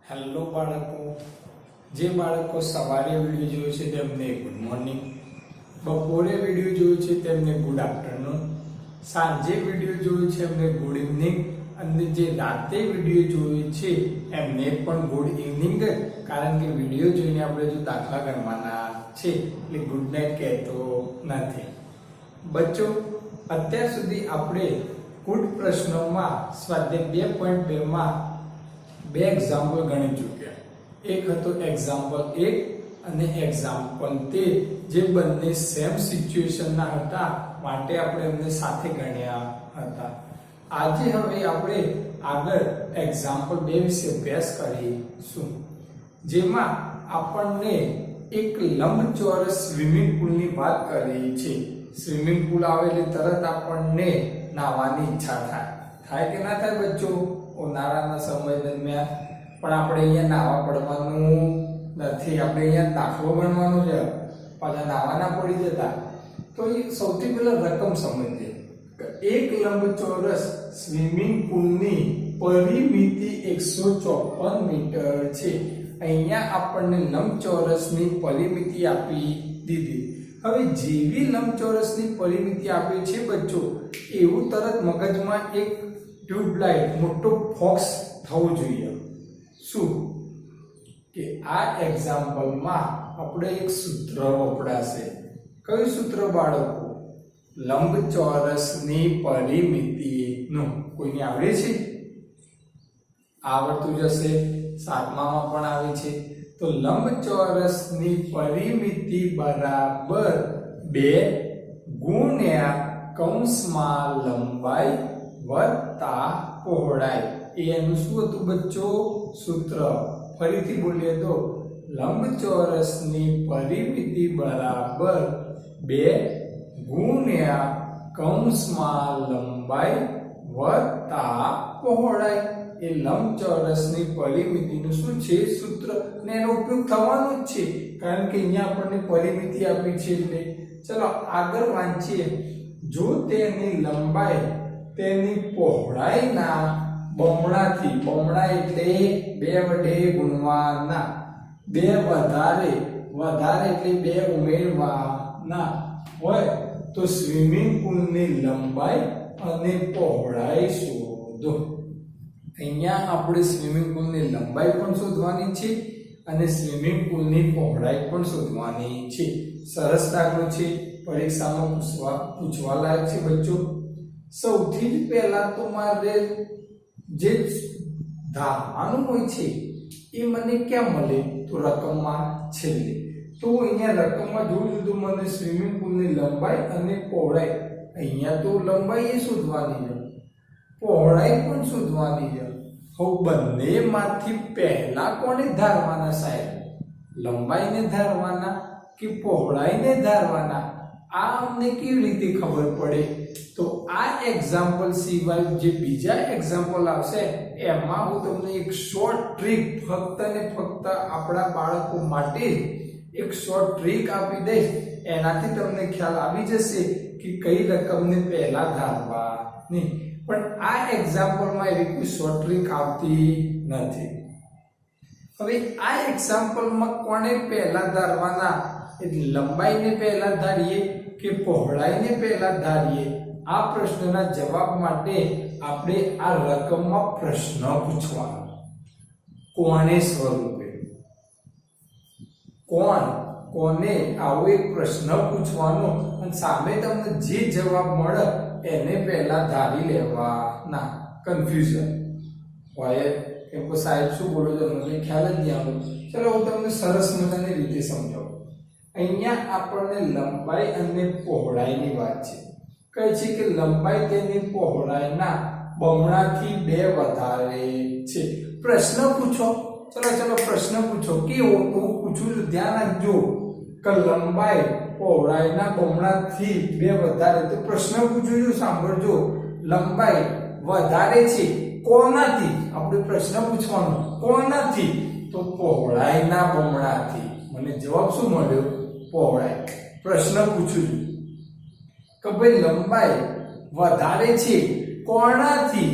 Hello બાળકો, જે બાળકો સવારે વિડીયો જોયો છે તેમને ગુડ મોર્નિંગ, બપોરે વિડીયો જોયો છે તેમને ગુડ આફ્ટરનૂન, સાંજે વિડીયો જોયો છે એમને ગુડ ઇવનિંગ, અને જે રાતે વિડીયો જોયો છે એમને પણ ગુડ ઇવનિંગ, કારણ કે વિડીયો જોઈને આપણે જો દાખલા ગણવાના છે એટલે ગુડ નાઇટ કહેતો નથી. બચ્ચો, અત્યાર સુધી આપણે ગુડ પ્રશ્નોમાં સ્વાધ્યાય 2.2 માં બે એક્ઝામ્પલ ગણી ચૂક્યા. એક હતો એક્ઝામ્પલ 1 અને એક્ઝામ્પલ 2, જે બંને સેમ સિચ્યુએશનના હતા માટે આપણે એમને સાથે ગણ્યા હતા. આજે હવે આપણે આગળ એક્ઝામ્પલ 2 વિશે અભ્યાસ કરીશું, જેમાં આપણને એક લંબચોરસ સ્વિમિંગ પુલની વાત કરી છે. સ્વિમિંગ પુલ આવે એટલે તરત આપણને નાહવાની ઈચ્છા થાય કે ના થાય બચ્ચો? ઉનાળાના સમય દરમિયાન પણ આપણે અહીંયા નાહવા પડવાનું નથી, આપણે અહીંયા દાખલો ગણવાનો છે, પાછા નાહવા ના પડી જતા. તો એ સૌથી પહેલા રકમ સમજીએ. એક લંબચોરસ સ્વિમિંગ પુલની પરિમિતિ 154 મીટર છે. અહીંયા આપણને લંબચોરસની પરિમિતિ આપી દીધી. હવે જેવી લંબચોરસની પરિમિતિ આપી છે બચ્ચો, એવું તરત મગજમાં એક ટ્યુબલાઇટ મોટો ફોક્સ થવો જોઈએ. શું કે આ એક્ઝામ્પલમાં આપણે એક સૂત્ર વપરાશે. કયું સૂત્ર બાળકો? લંબચોરસની પરિમિતિનું. કોઈને આવડે છે? આવડતું જશે, 7મામાં પણ આવે છે. તો લંબચોરસની પરિમિતિ બરાબર 2 ગુણ્યા કૌંસમાં લંબાઈ વત્તા પહોળાઈ. એનું શું હતું બચ્ચો? સૂત્ર. ફરીથી બોલીએ તો લંબચોરસની પરિમિતિ બરાબર 2 ગુણ્યા કૌંસમાં લંબાઈ વત્તા પહોળાઈ. એ લંબચોરસની પરિમિતિનું શું છે? સૂત્ર. ને એનો ઉપયોગ થવાનો જ છે, કારણ કે અહીંયા આપણને પરિમિતિ આપી છે. એટલે ચલો આગળ વાંચીએ. જો તેની લંબાઈ તેની પહોળાઈના બમણાથી, બમણા એટલે 2 વડે ગુણવાના, 2 વધારે એટલે 2 ઉમેરવાના હોય તો સ્વિમિંગ પુલની લંબાઈ અને પહોળાઈ શોધો. અહીંયા આપણે સ્વિમિંગ પુલની લંબાઈ પણ શોધવાની છે અને સ્વિમિંગ પુલની પહોળાઈ પણ શોધવાની છે. સરસ દાખલો છે, પરીક્ષામાં પૂછવા લાયક છે બચ્ચો. સૌથી જ પહેલા તો મારે જે ધારવાનું હોય છે એ મને ક્યાં મળે? તો રકમમાં છેલ્લે. તો અહીંયા રકમમાં જોયું તો મને સ્વિમિંગ પુલની લંબાઈ અને પહોળાઈ, અહીંયા તો લંબાઈ એ શોધવાની છે, પહોળાઈ પણ શોધવાની છે. હવે બંનેમાંથી પહેલા કોને ધારવાના સાહેબ? લંબાઈને ધારવાના કે પહોળાઈને ધારવાના? આ અમને કેવી રીતે ખબર પડે? તો આ એક્ઝામ્પલ સિવાય જે બીજા એક્ઝામ્પલ આવશે એમાં હું તમને એક શોર્ટ ટ્રીક, ફક્ત ને ફક્ત આપણા બાળકો માટે એક શોર્ટ ટ્રીક આપી દઈશ. એનાથી તમને ખ્યાલ આવી જશે કે કઈ રકમને પહેલા ધારવાની. પણ આ એક્ઝામ્પલમાં એવી કોઈ શોર્ટ ટ્રીક આવતી નથી. હવે આ એક્ઝામ્પલમાં કોને પહેલા ધારવાના? એટલે લંબાઈને પહેલા ધારીએ કે પહોળાઈને પહેલા ધારીએ? આ પ્રશ્નના જવાબ માટે આપણે આ રકમમાં પ્રશ્ન પૂછવાનો. કોને સ્વરૂપે? કોને આવો એક પ્રશ્ન પૂછવાનો અને સામે તમને જે જવાબ મળે એને પહેલા ધારી લેવાના. કન્ફ્યુઝન હોય કે સાહેબ શું બોલો છો, મને ખ્યાલ જ નહીં આવે. ચલો હું તમને સરસ મજાની રીતે સમજાવું. અહીંયા આપણને લંબાઈ અને પહોળાઈની વાત છે. કહે છે કે લંબાઈ તેની પહોળાઈના બમણાથી 2 વધારે છે. પ્રશ્ન પૂછો. ચલો પ્રશ્ન પૂછો. કેવો? તો હું પૂછું છું, ધ્યાન આપજો કે લંબાઈ પહોળાઈના બમણાથી 2 વધારે. તો પ્રશ્ન પૂછું છું, સાંભળજો. લંબાઈ વધારે છે કોનાથી? આપણે પ્રશ્ન પૂછવાનો કોનાથી? તો પહોળાઈના બમણાથી. મને જવાબ શું મળ્યો? પહોળાઈ. પ્રશ્ન પૂછું છું કે ભાઈ લંબાઈ વધારે છે કોનાથી?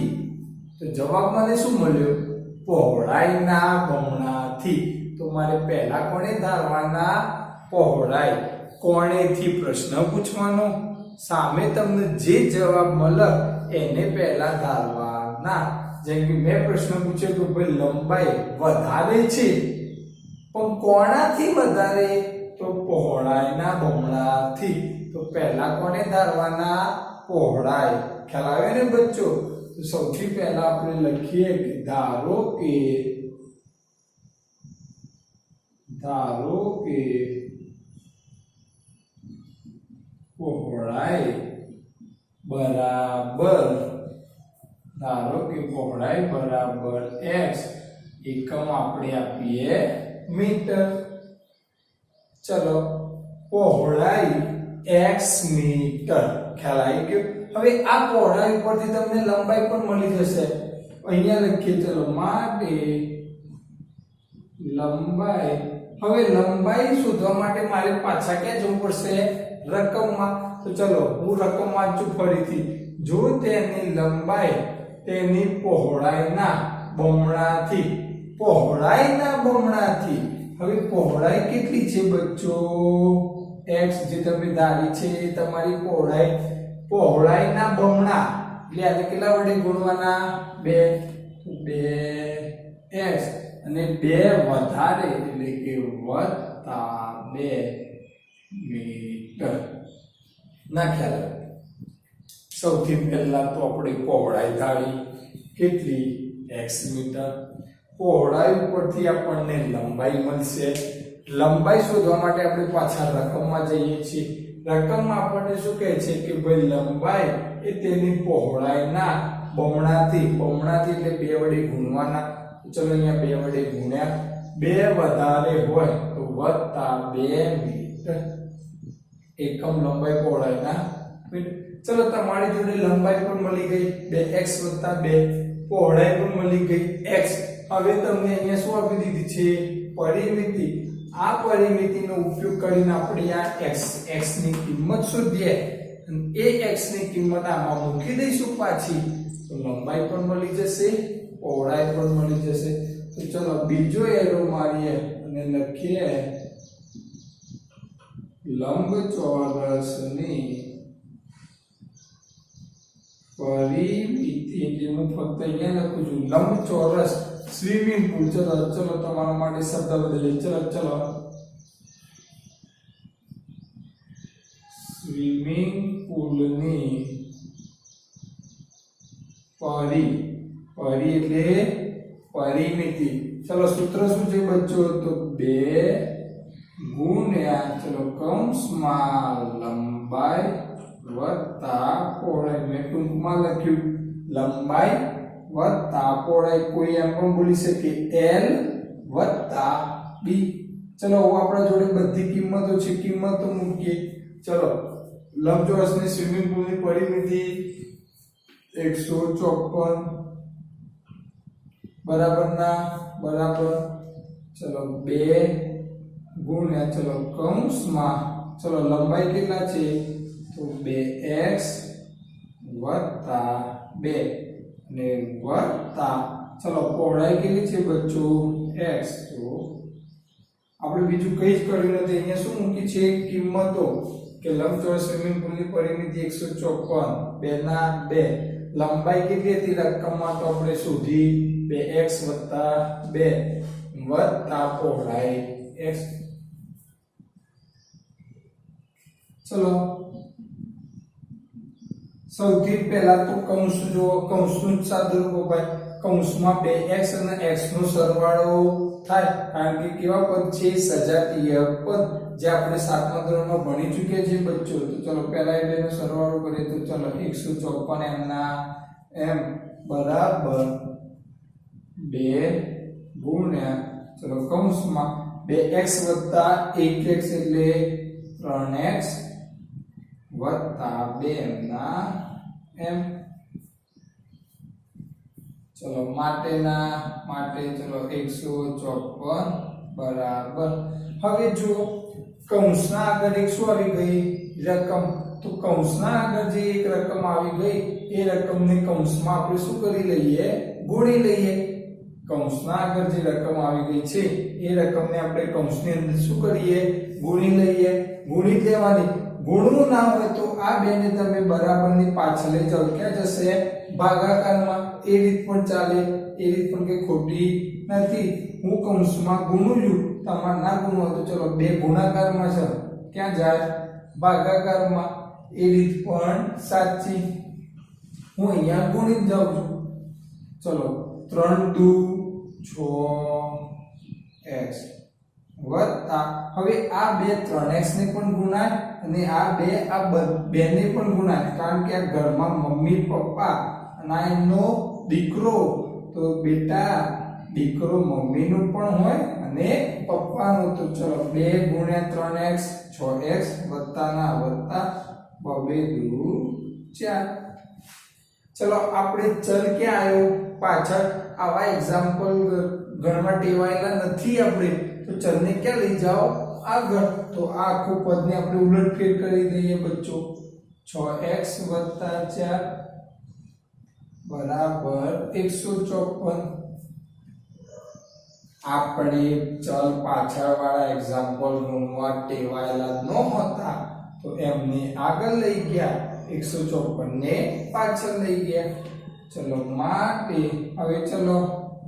તો જવાબ મને શું મળ્યો? પહોળાઈના બમણાથી. તો મારે પહેલા કોને ધારવાના? પહોળાઈ. કોણેથી પ્રશ્ન પૂછવાનો, સામે તમને જે જવાબ મળે એને પહેલા ધારવાના. જેમ કે મેં પ્રશ્ન પૂછ્યો કે ભાઈ લંબાઈ વધારે છે પણ કોણાથી વધારે? તો પહોળાઈના બમણાથી. તો પહેલા કોને ધારવાના? પહોળાઈ. ખ્યાલ આવે ને બચ્ચો? તો સૌથી પહેલા આપણે લખીએ કે ધારો કે પહોળાઈ બરાબર x, એકમ આપણે આપીએ મીટર. ચલો, પહોળાઈ x મીટર. ખ્યાલ આવી ગયો? હવે આ પહોળાઈ ઉપરથી તમને લંબાઈ પણ મળી જશે. અહીંયા લખીએ, ચલો, માટે લંબાઈ. હવે લંબાઈ શોધવા માટે મારે પાછા ક્યાં જવું પડશે? રકમમાં. તો ચલો હું રકમ વાંચું ફરીથી. જો તેની લંબાઈ તેની પહોળાઈના બમણાથી. પહોળાઈના બમણાથી. હવે પહોળાઈ કેટલી છે બચ્ચો? x જે તમે ધારી છે એ તમારી પહોળાઈ. પહોળાઈના બમણા એટલે આને કેટલા વડે ગુણવાના? 2x અને 2 વધારે એટલે કે +2 મીટર. ના ખ્યાલ? સૌથી પહેલા તો આપણે પહોળાઈ ધારી. કેટલી? x metre. પહોળાઈ ઉપરથી આપણને લંબાઈ મળશે. લંબાઈ શોધવા માટે આપણે પાછા રકમમાં જઈએ છીએ. રકમમાં આપણને શું કહે છે કે ભાઈ લંબાઈ એ તેની પહોળાઈના બમણાથી. બમણાથી એટલે 2 વડે ગુણવાના. ચલો અહીંયા 2 વડે ગુણ્યા. 2 વધારે હોય તો +2 મીટર. એકમ લંબાઈ પહોળાઈના મીટર. ચલો, તમારી જોડે લંબાઈ પણ મળી ગઈ 2x + 2, પહોળાઈ પણ મળી ગઈ x. હવે તમને અહીંયા શું આપી દીધી છે? પરિમિતિ. આ પરિમિતિનો ઉપયોગ કરીને આપણે આ x ની કિંમત શોધીએ અને એ x ની કિંમત આમાં મૂકી દઈશું પાછી. તો લંબાઈ પણ મળી જશે, પહોળાઈ પણ મળી જશે. તો ચલો બીજો એરો મારીએ અને લખીએ લંબચોરસની પરિમિતિ. એટલે હું ફક્ત અહીંયા લખું છું લંબચોરસ સ્વિમિંગ પૂલ. ચલો તમારા માટે શબ્દ બદલીએ. ચલો સ્વિમિંગ પૂલની પરી એટલે પરિમિતિ. ચલો સૂત્ર શું છે બચ્ચો? તો 2 ગુણ્યા, ચલો કૌંસમાં લંબાઈ વત્તા પહોળાઈ. મેં ટૂંકમાં લખ્યું લંબાઈ વત્તા પહોળાઈ. કોઈ એમ પણ બોલી શકે L વત્તા B. ચલો આપણા જોડે બધી કિંમતો છે, કિંમતો મૂકીએ. ચલો લંબચોરસની સ્વિમિંગ પૂલની પરિમિતિ 154 બરાબર. ચલો 2 ગુણ્યા, ચલો કૌંસમાં, ચલો લંબાઈ કેટલા છે? તો 2x વત્તા 2 અને વત્તા, ચલો પહોળાઈ કેટલી છે બચ્ચો? x. તો આપણે બીજું કંઈ જ કર્યું નથી. અહીંયા શું મૂકી છે? કિંમતો. કે લંબચોરસ સ્વિમિંગ પૂલની પરિમિતિ 154, 2 ના 2. લંબાઈ કેટલી હતી રકમમાં? તો આપણે શોધી 2x વત્તા 2 વત્તા પહોળાઈ x. ચલો સૌથી પહેલા તો કૌંસ જુઓ. કૌંસનું સાદુરૂપ અપાય. કૌંસમાં 2x અને x નો સરવાળો થાય. કારણ કે કેવા પદ છે? સજાતીય પદ, જે આપણે 7મા ધોરણમાં ભણી ચૂક્યા છીએ બચ્ચો. તો ચલો પહેલા એ બેનો સરવાળો કરીએ. તો ચલો 154 એમના એમ બરાબર 2 ગુણ્યા, ચલો કૌંસમાં 2x વત્તા 1x એટલે 3x વત્તા 2 એમના એમ. ચલો માટે ચલો 154 બરાબર. હવે જો કૌંસના આગળ એક શું આવી ગઈ? રકમ. તો કૌંસના આગળ જે એક રકમ આવી ગઈ એ રકમને કૌંસમાં આપણે શું કરી લઈએ? ગુણી લઈએ. કૌંસના આગળ જે રકમ આવી ગઈ છે એ રકમને આપણે કૌંસની અંદર શું કરીએ ગુણી લઈએ ગુણી લેવાની ગુણવું ના હોય તો આ બેને તમે બરાબરની પાછળ લઈ જાઓ ક્યાં જશે ભાગાકારમાં એ રીત પણ ચાલે એ રીત પણ કઈ ખોટી નથી હું કૌંસમાં ગુણું છું તમારે ના ગુણવું હોય તો ચલો બે ગુણાકારમાં છે ક્યાં જાય ભાગાકારમાં એ રીત પણ સાચી હું અહીંયા ગુણી જ જાઉં છું ચલો 3 દુ 6x વત્તા હવે આ બે 3x ને પણ ગુણાય અને આ બે ને પણ ગુણાય કારણ કે આ ઘરમાં મમ્મી પપ્પા અને એનો દીકરો તો બેટા દીકરો મમ્મીનો પણ હોય અને પપ્પાનો તો ચલો 2 ગુણ્યા 3x 6x વત્તાના વત્તા 2 દુ 4 ચલો આપણે ચલ ક્યાં આવ્યો પાછળ આવા એક્ઝામ્પલ ગણવા ટેવાયેલા નથી આપણે તો ચલને ક્યાં લઈ જાઓ આગળ તો આ આખું પદને આપણે ઉલટફેર કરી દઈએ બચ્ચો 6x 4 બરાબર 154 આપણે ચલ પાછળવાળા એક્ઝામ્પલ ગણવા ટેવાયેલા ન હતા તો એમને આગળ લઈ ગયા 154 ને પાછળ લઈ ગયા ચલો માટે હવે ચલો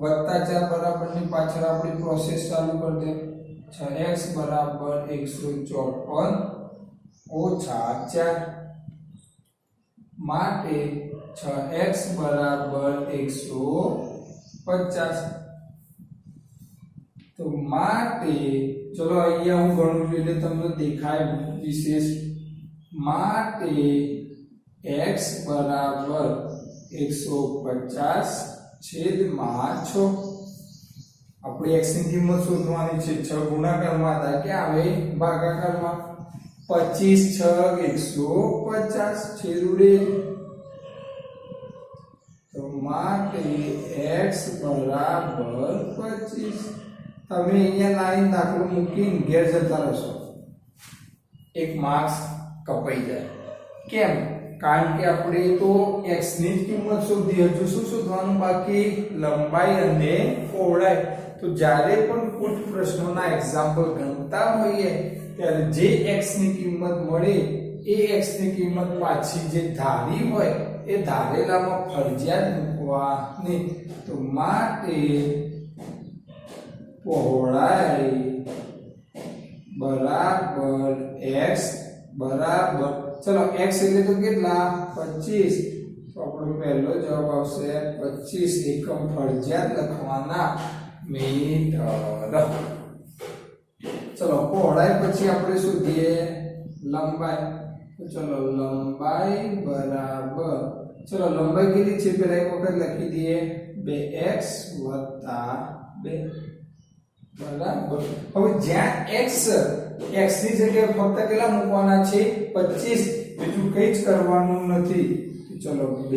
+4 બરાબરની પાછળ આપણી પ્રોસેસ ચાલુ કરી દે 6x બરાબર 154 ઓછા 4 માટે 6x બરાબર 150 તો માટે ચલો અહીંયા હું ગણું છું એટલે તમને દેખાય વિશેષ માટે x બરાબર 150 છેદમાં 6 આપણે x ની કિંમત શોધવાની છે 6 ગુણાકારમાં હતા કે આવે ભાગાકારમાં 25 6 150 છેદ ઉડે તો માટે x બરાબર 25 તમે અહીંયા લાઈન દાખલો મૂકીને ઘેર જતા રહેશો એક માર્ક્સ કપાઈ જાય કેમ કારણ કે આપણે તો x ની કિંમત શોધી હજુ શું શોધવાનું બાકી લંબાઈ અને પહોળાઈ તો જ્યારે પણ કુછ પ્રશ્નોના એક્ઝામ્પલ ગણતા હોઈએ ત્યારે જે x ની કિંમત મળે એ x ની કિંમત પાછી જે ધારી હોય એ ધારેલામાં ફરજિયાત મૂકવાની તો માટે પહોળાઈ બરાબર x બરાબર ચલો x એટલે તો કેટલા 25 તો આપણો પહેલો જવાબ આવશે 25 એકમ ફરજિયાત લખવાના મીટર ચલો પહોળાઈ પછી આપણે શોધીએ લંબાઈ તો ચલો લંબાઈ બરાબર ચલો લંબાઈ કેટલી છે પહેલા એક વખત લખી દઈએ 2x 2 બરાબર હવે જ્યાં x ની જગ્યાએ ફક્ત કેટલા મૂકવાના છે 25 બીજું કંઈ જ કરવાનું નથી તો ચલો 2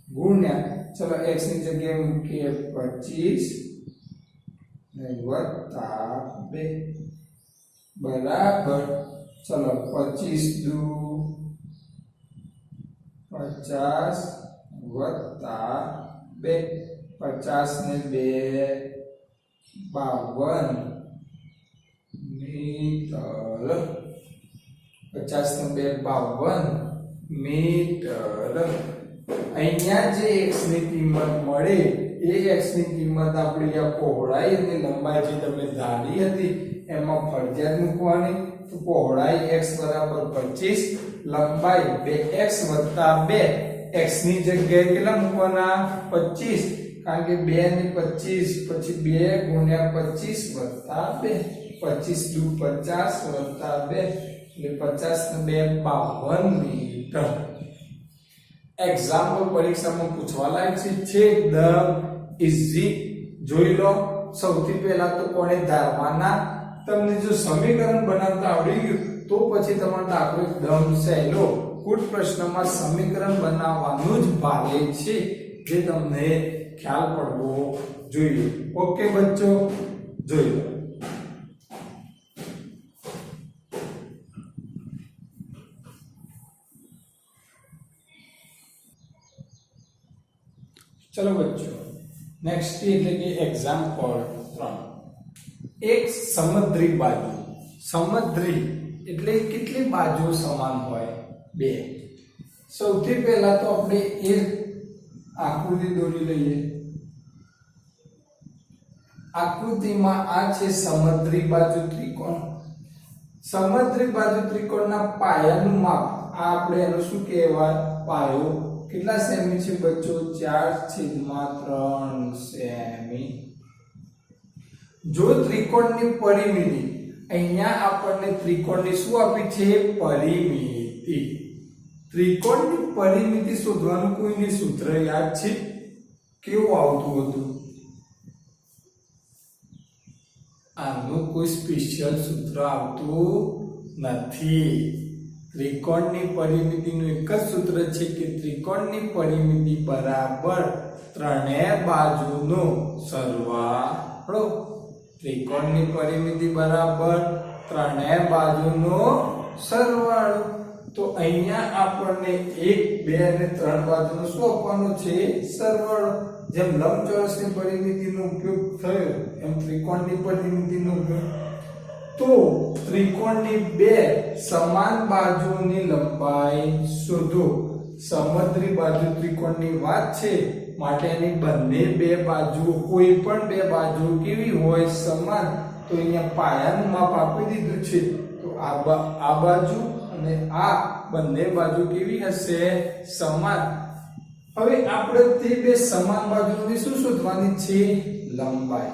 ગુણ્યા ચલો x ની જગ્યાએ મૂકીએ 25 ને વત્તા 2 બરાબર ચલો 25 દુ 50 વત્તા 2 50 ને 2 52 મીટર 50 ને 2 52 મીટર અહીંયા જે x ની કિંમત મળે એ x ની કિંમત આપણે આ પહોળાઈ અને લંબાઈ જે તમે ધારી હતી એમાં ફરજિયાત મૂકવાની તો પહોળાઈ x બરાબર 25 લંબાઈ 2x 2 x ની જગ્યાએ કેટલા મૂકવાના 25 કારણ કે 2 ને 25 પછી 2 ગુણ્યા 25 વત્તા 2 25 દુ 50 વત્તા 2 એટલે 50 ને 2 52 મીટર એક્ઝામ્પલ પરીક્ષામાં પૂછવા લાયક છે એકદમ ઈઝી જોઈ લો સૌથી પહેલા તો કોણે ધારવાના તમને જો સમીકરણ બનાવતા આવડી ગયું તો પછી તમારો દાખલો એકદમ સહેલો કુલ પ્રશ્નમાં સમીકરણ બનાવવાનું જ ભારે છે જે તમને ખ્યાલ પડવો જોઈએ ઓકે બચ્ચો જોઈ લો ચલો બચ્ચો નેક્સ્ટ એટલે કે એક્ઝામ્પલ 3 એક સમદ્રી બાજુ સમદ્રી એટલે કેટલી બાજુઓ સમાન હોય બે સૌથી પહેલા તો આપણે એક આકૃતિ દોરી લઈએ આકૃતિમાં આ છે સમદ્રી બાજુ ત્રિકોણ સમદ્રી બાજુ ત્રિકોણના પાયાનું માપ આ આપણે એનું શું કહેવાય પાયો કેટલા સેમી છે બચ્ચો 4/3 સેમી જો ત્રિકોણની પરિમિતિ અહીંયા આપણને ત્રિકોણની શું આપી છે પરિમિતિ ત્રિકોણની પરિમિતિ શોધવાનું કોઈને સૂત્ર યાદ છે કેવું આવતું હતું આનું કોઈ સ્પેશિયલ સૂત્ર આવતું નથી ત્રિકોણની પરિમિતિનું એક જ સૂત્ર છે કે ત્રિકોણની પરિમિતિ બરાબર ત્રણેય બાજુનો સરવાળો ત્રિકોણની પરિમિતિ બરાબર ત્રણેય બાજુનો સરવાળો તો અહીંયા આપણને 1 2 અને 3 બાજુનો શું આપવાનો છે સરવાળો જેમ લંબચોરસની પરિમિતિનો ઉપયોગ થયો એમ ત્રિકોણની પરિમિતિનો ઉપયોગ તો ત્રિકોણની બે સમાન બાજુઓની લંબાઈ શોધો સમદ્રી બાજુ ત્રિકોણની વાત છે માટે એની બંને બે બાજુઓ કોઈ પણ બે બાજુઓ કેવી હોય સમાન તો અહીંયા પાયાનું માપ આપી દીધું છે તો આ બાજુ અને આ બંને બાજુ કેવી હશે સમાન હવે આપણે તે બે સમાન બાજુઓની શું શોધવાની છે લંબાઈ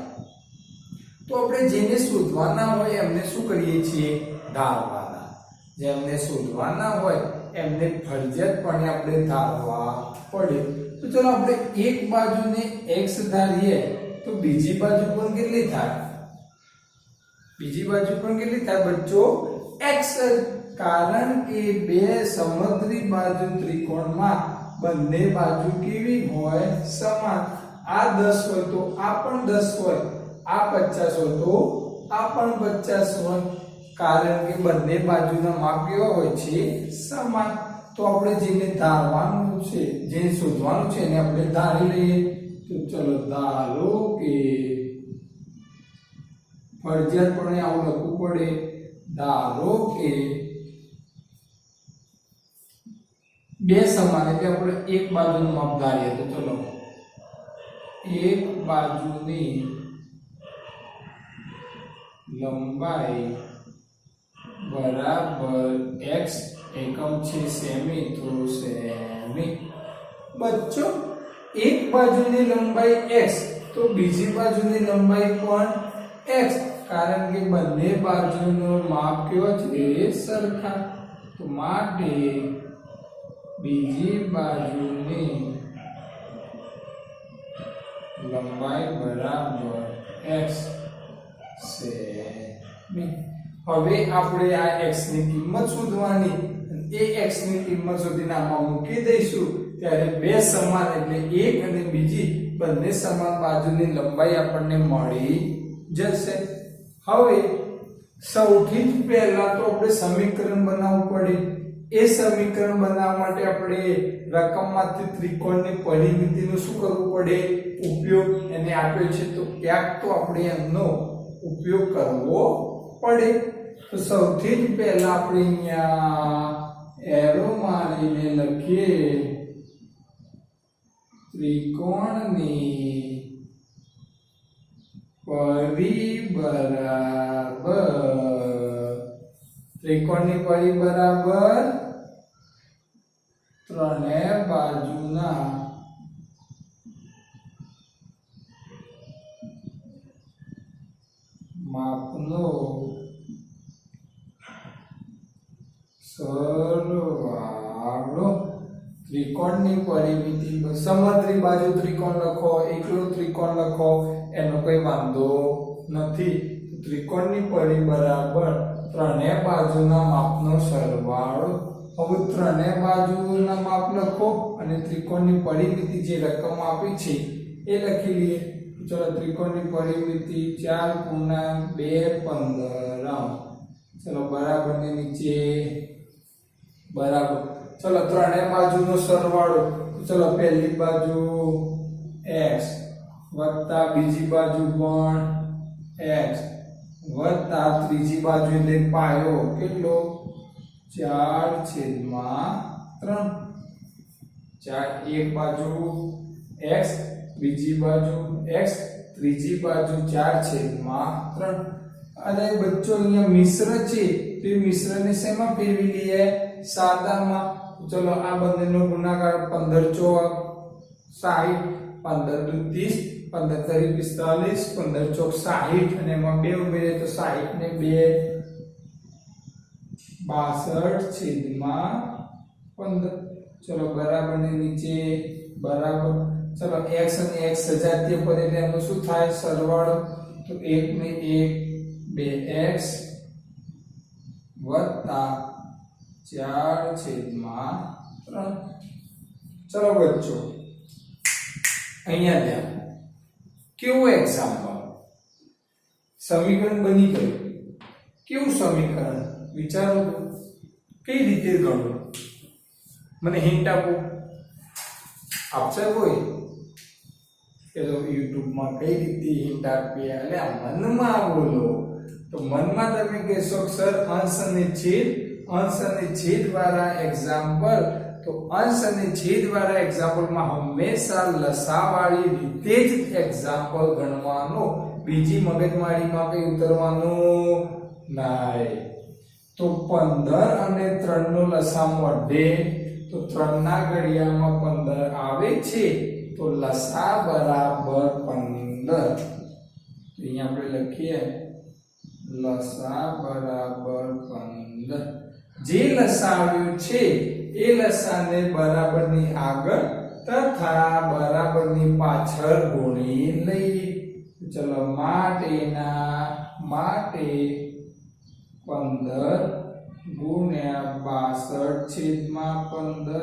તો આપણે જેને શોધવાના હોય એમને શું કરીએ છીએ ધારવાના જેમને શોધવાના હોય એમને ફરજિયાતપણે આપણે ધારવા પડે તો ચલો આપણે એક બાજુને x ધારીએ તો બીજી બાજુ પણ કેટલી થાય બીજી બાજુ પણ કેટલી થાય બચ્ચો x કારણ કે બે સમદ્રી બાજુ ત્રિકોણમાં બંને બાજુ કેવી હોય સમાન આ 10 હોય તો આ પણ 10 હોય આ 50 હોય તો આ પણ 50 હોય કારણ કે બંને બાજુના માપ કેવા હોય છે સમાન તો આપણે જેને ધારવાનું છે જે શોધવાનું છે એને આપણે ધારી લઈએ તો ચલો ધારો કે ફરજિયાતપણે આવું લખવું પડે ધારો કે બે સમાન એટલે આપણે એક બાજુનું માપ ધારીએ તો ચલો એક બાજુની લંબાઈ બરાબર x એકમ છે સેમી તો સેમી બચ્ચો એક બાજુની લંબાઈ x તો બીજી બાજુની લંબાઈ પણ x કારણ કે બંને બાજુનો માપ કેવો છે સરખા તો માટે બીજી બાજુની લંબાઈ બરાબર x સેમી હવે આપણે આ x ની કિંમત શોધવાની એ x ની કિંમત શોધીને આમાં મૂકી દઈશું ત્યારે બે સમાન એટલે એક અને બીજી બંને સમાન બાજુની લંબાઈ આપણને મળી જશે હવે સૌથી પહેલા તો આપણે સમીકરણ બનાવવું પડે એ સમીકરણ બનાવવા માટે આપણે રકમમાંથી ત્રિકોણની પરિમિતિનો શું કરવું પડે ઉપયોગ એને આપ્યો છે તો ક્યાંક તો આપણે એનો ઉપયોગ કરવો પડે તો સૌથી જ પહેલા આપણે અહીંયા એરો મારીને લખીએ ત્રિકોણની પરિ બરાબર ત્રણેય બાજુના માપનો સરવાળો ત્રિકોણની પરિમિતિ સમદ્રી બાજુ ત્રિકોણ લખો એકલો ત્રિકોણ લખો એનો કોઈ વાંધો નથી ત્રિકોણની પરિ બરાબર ત્રણેય બાજુના માપનો સરવાળો હવે ત્રણેય બાજુના માપ લખો અને ત્રિકોણની પરિમિતિ જે રકમ આપી છે એ લખી લઈએ ચલો ત્રિકોણની પરિમિતિ 4.215 ચલો બરાબર ને નીચે બરાબર ચલો ત્રણેય બાજુનો સરવાળો ચલો પહેલી બાજુ x વત્તા બીજી બાજુ પણ x વત્તા ત્રીજી બાજુ એટલે પાયો કેટલો 4/3 એક બાજુ x બીજી બાજુ x ત્રીજી બાજુ 4/3 અને બચ્ચો અહીંયા મિશ્ર છે તો એ મિશ્રને શેમાં ફેરવી લઈએ સાદામાં ચલો આ બંનેનો ગુણાકાર 15 ચોક 60 15 દુ 30 15 તરી 45 15 ચોક 60 અને એમાં 2 ઉમેરે તો 60 ને 2 62/15 ચલો બરાબર ને નીચે બરાબર ચલો x અને x સજાતીય પદ એટલે એનો શું થાય સરવાળો તો 1 ને 1 2x વત્તા 4/3 ચલો બચ્ચો અહીંયા ધ્યાન કેવું એક્ઝામ્પલ સમીકરણ બની ગયું કેવું સમીકરણ વિચારો કઈ રીતે ગણો મને હિન્ટ આપો આપશે કોઈ કે તો YouTube માં કઈ રીતે હિન્ટ આપીએ એટલે મનમાં બોલો તો મનમાં તમે કહેશો સર અંશ અને છેદ વાળા એક્ઝામ્પલ તો અંશ અને છેદ વાળા એક્ઝામ્પલમાં હંમેશા લસાવાળી રીતે જ એક્ઝામ્પલ ગણવાનો બીજી મગજમારીમાં કઈ ઉતરવાનું નહીં તો 15 અને 3 નો લસા મળે તો 3 ના ઘડિયામાં 15 આવે છે તો લસા બરાબર 15 તો અહીંયા આપણે લખીએ લસા બરાબર 15 જે લસા આવ્યું છે એ લસાને બરાબરની આગળ તથા બરાબરની પાછળ ગુણી લઈએ ચલો માટે 15 ગુણ્યા 62/15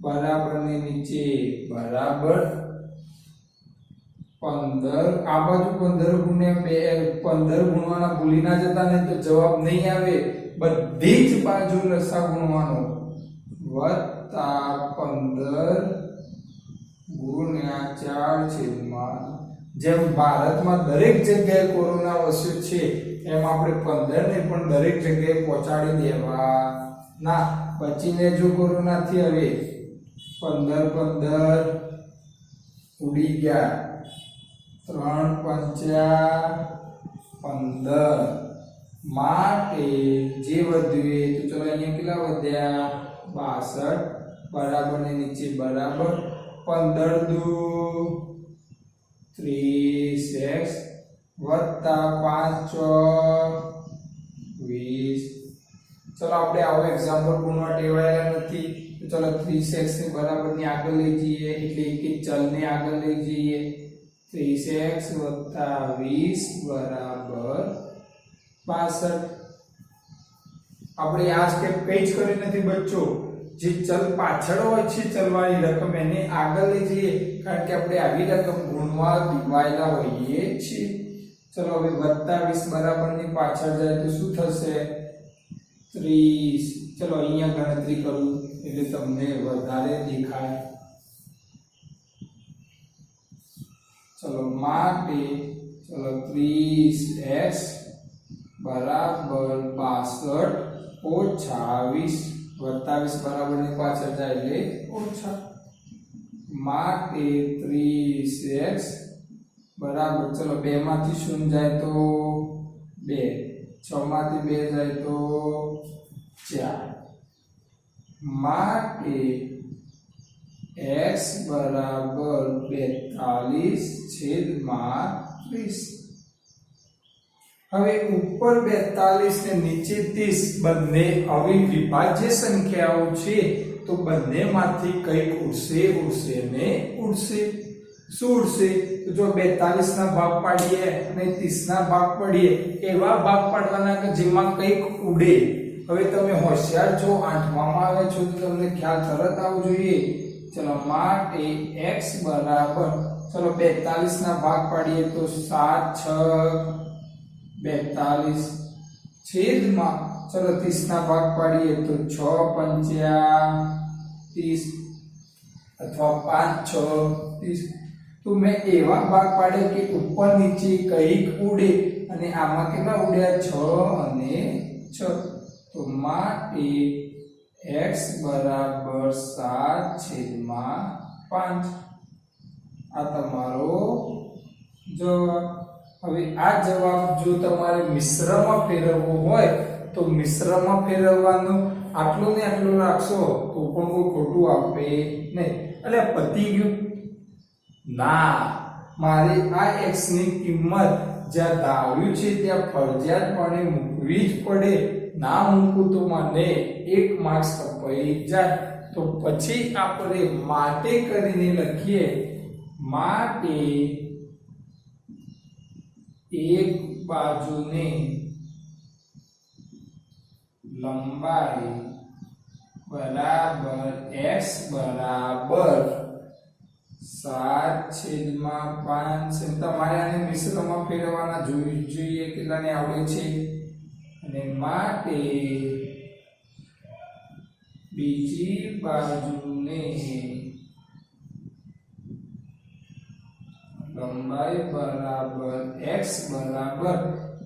બરાબરની નીચે બરાબર 15 આ બાજુ 15 ગુણ્યા 2 15 ગુણવાના ભૂલી ના જતા નહીં તો જવાબ નહીં આવે બધી જ બાજુ લસા ગુણવાનો વત્તા 15 ગુણ્યા 4/3 જેમ ભારતમાં દરેક જગ્યાએ કોરોના વસ્યો છે એમ આપણે 15 ને પણ દરેક જગ્યાએ પહોંચાડી દેવા ના બચીને જો કોરોના થી હવે 15 ઉડી ગયા 3×5 = 15 માટે જે વધ્યું તો ચલો અહીંયા કેટલા વધ્યા 62 બરાબર ને નીચે બરાબર 15 દુ 30x વત્તા 5 ચોક 20 ચલો આપણે આવો એક્ઝામ્પલ પૂર્ણ ટેવાયેલા નથી તો ચલો 30x ને બરાબર ની આગળ લઈ જઈએ એટલે એક એક ચલ ને આગળ લઈ જઈએ 30x વત્તા 20 બરાબર 62 આપણે આ સ્ટેપ કઈ જ કરી નથી બચ્ચો જે ચલ પાછળ હોય છે ચલવાળી રકમ એને આગળ લઈ જઈએ કારણ કે આપણે આવી રકમ ગુણવા દિવાયેલા હોઈએ છીએ ચલો હવે વત્તા 20 બરાબરની પાછળ જાય તો શું થશે 30 ચલો અહીંયા ગણતરી કરું એટલે તમને વધારે દેખાય ચલો માટે ચલો 30x બરાબર 62 ઓછા 20 વત્તા 20 બરાબરની પાછળ જાય એટલે ઓછા માટે 30x બરાબર ચલો 2 માંથી 0 જાય તો 2 6 માંથી 2 જાય તો 4 માટે x બરાબર 42/30 હવે ઉપર 42 ને નીચે 30 બંને અવિભાજ્ય સંખ્યાઓ છે તો બંનેમાંથી કઈક ઉડશે ને ઉડશે શું ઉડશે તો જો 42 ના ભાગ પાડીએ અને 30 ના ભાગ પાડીએ એવા ભાગ પાડવાના કે જેમાં કઈક ઉડે હવે તમે હોશિયાર છો 8માં આવે છો તો તમને ખ્યાલ તરત આવવો જોઈએ ચલો માટે x બરાબર ચલો 42 ના ભાગ પાડીએ તો 7 6 42 છેદમાં ચલો 30 ના ભાગ પાડીએ તો 6 5 30 અથવા 5 6 30 તો મેં એવા ભાગ પાડે કે ઉપર નીચે કંઈક ઉડે અને આમાં કેટલા ઉડ્યા 6 અને 6 તો માટે x બરાબર 7/5 આ તમારો જવાબ। હવે આ જવાબ જો તમારે મિશ્રમાં ફેરવવો હોય તો મિશ્રમાં ફેરવવાનું આટલું ને આટલું રાખશો તો પણ કોઈ ખોટું આપે નહીં એટલે પતી ગયું ના મારે આ x ની કિંમત જ્યાં ધાર્યું છે ત્યાં ફરજિયાતપણે મૂકવી જ પડે ના મૂકું તો મને 1 માર્ક્સ કપાઈ જાય તો પછી આપણે માટે કરીને લખીએ માટે એક બાજુની લંબાઈ બરાબર x બરાબર 7/5 તમારે આને મિશ્રમાં ફેરવવાના જોઈએ કેટલાને આવડે છે અને માટે બીજી બાજુને લંબાઈ બરાબર x બરાબર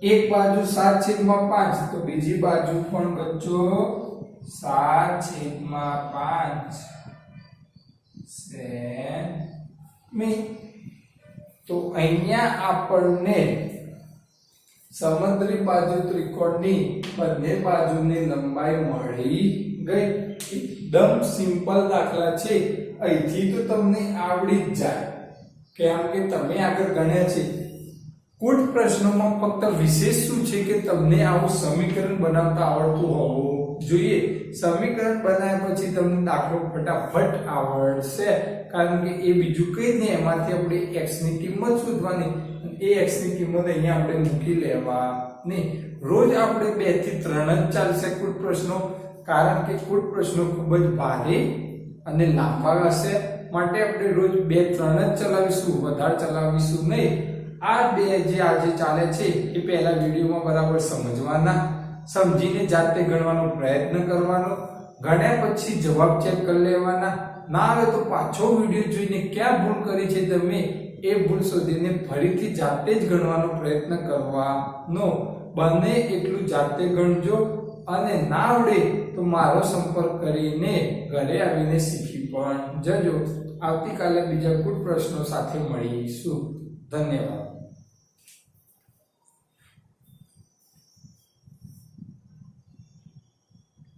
એક બાજુ 7/5 તો બીજી બાજુ પણ બચ્ચો 7/5 સેમી તો અહીંયા આપણને સમદ્રી બાજુ ત્રિકોણની બંને બાજુની લંબાઈ મળી ગઈ એકદમ સિમ્પલ દાખલા છે અહીંથી તો તમને આવડી જ જાય કેમ કે તમે આગળ ગણ્યા છે કુલ પ્રશ્નોમાં ફક્ત વિશેષ શું છે કે તમને આવું સમીકરણ બનાવતા આવડતું હોવું જોઈએ સમીકરણ બનાવ્યા પછી તમને દાખલો ફટાફટ આવડશે કારણ કે એ બીજું કંઈ નહીં એમાંથી આપણે x ની કિંમત શોધવાની એ x ની કિંમત અહીંયા આપણે મૂકી લેવાની રોજ આપણે 2 થી 3 જ ચાલશે કુલ પ્રશ્નો કારણ કે કુલ પ્રશ્નો ખૂબ જ ભારે અને લાંબા હશે માટે આપણે રોજ 2-3 જ ચલાવીશું વધારે ચલાવીશું નહીં આ બે જે આજે ચાલે છે એ પહેલા વિડિયોમાં બરાબર સમજવાના સમજીને જાતે ગણવાનો પ્રયત્ન કરવાનો ગણ્યા પછી જવાબ ચેક કરી લેવાના ના આવે તો પાછો વિડિયો જોઈને ક્યાં ભૂલ કરી છે તમે એ ભૂલ શોધીને ફરીથી જાતે જ ગણવાનો પ્રયત્ન કરવાનો બને એટલું જાતે ગણજો અને ના આવડે તો મારો સંપર્ક કરીને ઘરે આવીને શીખી પણ જજો આવતીકાલે બીજા કુલ પ્રશ્નો સાથે મળીશું ધન્યવાદ।